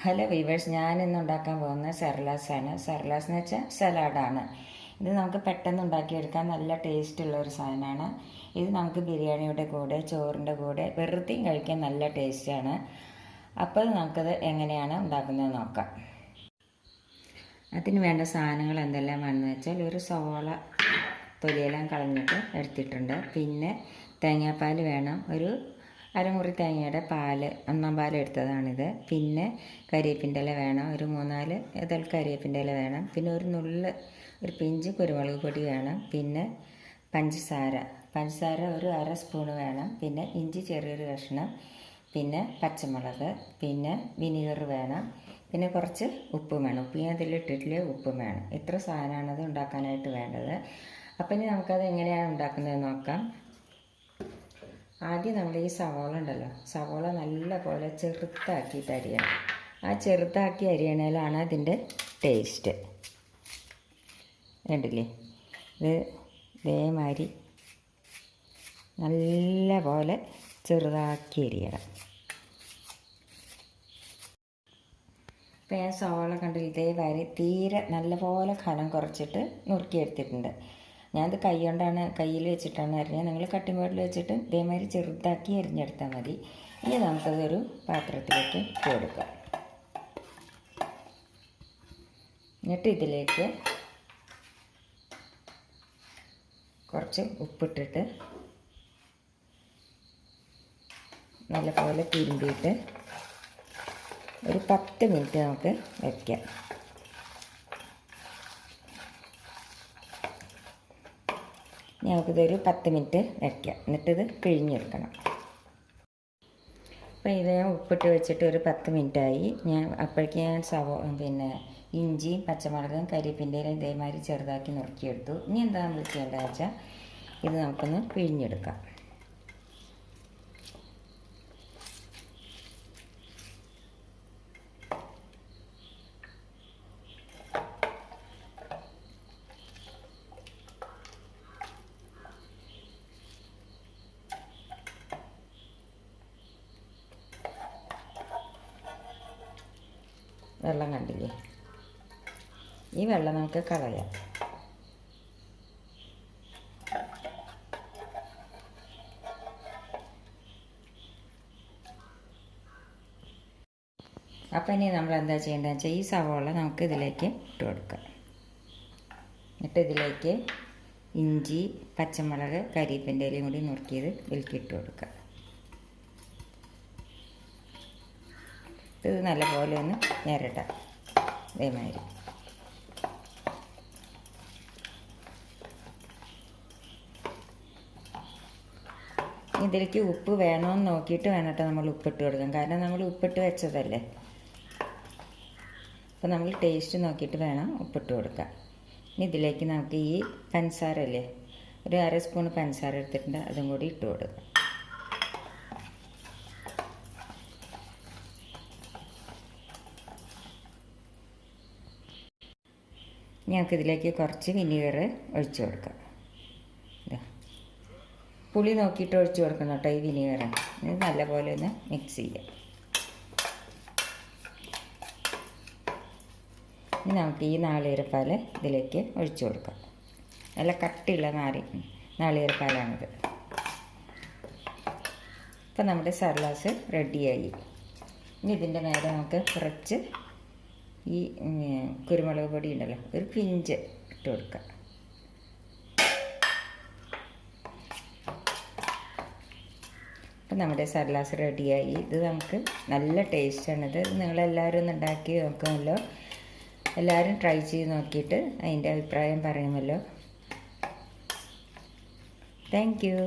Hello weavers, ഞാനിന്ന് ഉണ്ടാക്കാൻ പോകുന്ന സെർലാസാണ്. സെർലാസ് എന്ന് വെച്ചാൽ സലാഡാണ്. ഇത് നമുക്ക് പെട്ടെന്ന് ഉണ്ടാക്കിയെടുക്കാൻ നല്ല ടേസ്റ്റുള്ള ഒരു സാധനമാണ്. ഇത് നമുക്ക് ബിരിയാണിയുടെ കൂടെ, ചോറിൻ്റെ കൂടെ വെറുതെയും കഴിക്കാൻ നല്ല ടേസ്റ്റാണ്. അപ്പോൾ നമുക്കത് എങ്ങനെയാണ് ഉണ്ടാക്കുന്നത് നോക്കാം. അതിന് വേണ്ട സാധനങ്ങൾ എന്തെല്ലാമാണെന്ന് വെച്ചാൽ, ഒരു സവാള തൊലിയെല്ലാം കളഞ്ഞിട്ട് എടുത്തിട്ടുണ്ട്. പിന്നെ തേങ്ങാപ്പാൽ വേണം, ഒരു അരമുറി തേങ്ങയുടെ പാല്, ഒന്നാം പാൽ എടുത്തതാണിത്. പിന്നെ കരിവേപ്പിൻ്റെ ഇല വേണം, ഒരു 3-4 ഇതൾ കരിവേപ്പിൻ്റെ ഇല വേണം. പിന്നെ ഒരു പിഞ്ച് കുരുമുളക് പൊടി വേണം. പിന്നെ പഞ്ചസാര ഒരു 1/2 സ്പൂൺ വേണം. പിന്നെ ഇഞ്ചി ചെറിയൊരു കഷ്ണം, പിന്നെ പച്ചമുളക്, പിന്നെ വിനീഗർ വേണം. പിന്നെ കുറച്ച് ഉപ്പും വേണം. ഉപ്പ് ഞാൻ അതിലിട്ടിട്ടില്ല, ഉപ്പും വേണം. ഇത്ര സാധനമാണ് അത് ഉണ്ടാക്കാനായിട്ട് വേണ്ടത്. അപ്പം ഇനി നമുക്കത് എങ്ങനെയാണ് ഉണ്ടാക്കുന്നത് നോക്കാം. ആദ്യം നമ്മൾ ഈ സവോള ഉണ്ടല്ലോ, സവോള നല്ല പോലെ ചെറുതാക്കിയിട്ട് അരിയണം. ആ ചെറുതാക്കി അരിയണേലാണ് അതിൻ്റെ ടേസ്റ്റ്. കണ്ടില്ലേ, ഇത് ഇതേമാതിരി നല്ല പോലെ ചെറുതാക്കി അരിയണം. ഇപ്പം ഞാൻ സവോള കണ്ടില്ല, ഇതേമാതിരി തീരെ നല്ലപോലെ കനം കുറച്ചിട്ട് നുറുക്കിയെടുത്തിട്ടുണ്ട്. ഞാനത് കയ്യിൽ വെച്ചിട്ടാണ് അരിഞ്ഞത്. നിങ്ങൾ കട്ടിംഗ് ബോർഡിൽ വെച്ചിട്ട് ഇതേമാതിരി ചെറുതാക്കി അരിഞ്ഞെടുത്താൽ മതി. ഇനി നമുക്കതൊരു പാത്രത്തിലേക്ക് ഇട്ട് കൊടുക്കാം. എന്നിട്ട് ഇതിലേക്ക് കുറച്ച് ഉപ്പിട്ടിട്ട് നല്ലപോലെ തിരുമ്പിയിട്ട് ഒരു 10 മിനിറ്റ് നമുക്ക് വയ്ക്കാം. നമുക്കിതൊരു 10 മിനിറ്റ് വയ്ക്കാം. എന്നിട്ടിത് പിഴിഞ്ഞെടുക്കണം. അപ്പോൾ ഇത് ഞാൻ ഉപ്പിട്ട് വെച്ചിട്ട് ഒരു 10 മിനിറ്റായി. അപ്പോഴേക്ക് ഞാൻ പിന്നെ ഇഞ്ചിയും പച്ചമുളകും കരിവേപ്പിൻ്റെ ഇലയും ഇതേമാതിരി ചെറുതാക്കി നുറുക്കിയെടുത്തു. ഇനി എന്താ നമ്മൾ ചെയ്യേണ്ടതെന്ന് വെച്ചാൽ, ഇത് നമുക്കൊന്ന് പിഴിഞ്ഞെടുക്കാം. വെള്ളം കണ്ടില്ലേ, ഈ വെള്ളം നമുക്ക് കളയാം. അപ്പം ഇനി നമ്മൾ എന്താ ചെയ്യേണ്ടതെന്ന് വെച്ചാൽ, ഈ സവോള നമുക്ക് ഇതിലേക്ക് ഇട്ട് കൊടുക്കാം. എന്നിട്ട് ഇതിലേക്ക് ഇഞ്ചി, പച്ചമുളക്, കരിവേപ്പിൻ്റെ ഇലയും കൂടി നുറുക്കിയത് ഇതിലേക്ക് ഇട്ട് കൊടുക്കുക. ഇത് നല്ലപോലെ ഒന്ന് ഞെരട്ടാം. ഇതേമാതിരി ഇതിലേക്ക് ഉപ്പ് വേണമെന്ന് നോക്കിയിട്ട് വേണം നമ്മൾ ഉപ്പിട്ട് കൊടുക്കാം. കാരണം നമ്മൾ ഉപ്പിട്ട് വെച്ചതല്ലേ. അപ്പോൾ നമ്മൾ ടേസ്റ്റ് നോക്കിയിട്ട് വേണം ഉപ്പിട്ട് കൊടുക്കാം. ഇനി ഇതിലേക്ക് നമുക്ക് ഈ പഞ്ചസാര അല്ലേ, ഒരു 1/2 സ്പൂൺ പഞ്ചസാര എടുത്തിട്ടുണ്ട്, അതും കൂടി ഇട്ട് കൊടുക്കാം. ഞങ്ങൾക്കിതിലേക്ക് കുറച്ച് വിനീഗർ ഒഴിച്ചു കൊടുക്കാം. പുളി നോക്കിയിട്ട് ഒഴിച്ചു കൊടുക്കണം കേട്ടോ ഈ വിനീഗർ. ഇത് നല്ലപോലെ ഒന്ന് മിക്സ് ചെയ്യാം. ഇനി നമുക്ക് ഈ നാളികേരപ്പാൽ ഇതിലേക്ക് ഒഴിച്ചു കൊടുക്കാം. നല്ല കട്ടിയുള്ള നാളികേരപ്പാലാണിത്. ഇപ്പം നമ്മുടെ സർലാസ് റെഡിയായി. ഇനി ഇതിൻ്റെ മേലെ നമുക്ക് കുറച്ച് ഈ കുരുമുളക് പൊടി ഉണ്ടല്ലോ, ഒരു പിഞ്ച് ഇട്ട് കൊടുക്കുക. അപ്പം നമ്മുടെ സർലാസ് റെഡിയായി. ഇത് നമുക്ക് നല്ല ടേസ്റ്റാണിത്. നിങ്ങളെല്ലാവരും ഒന്ന് ഉണ്ടാക്കി നോക്കുമല്ലോ. എല്ലാവരും ട്രൈ ചെയ്ത് നോക്കിയിട്ട് അതിൻ്റെ അഭിപ്രായം പറയുമല്ലോ. Thank you.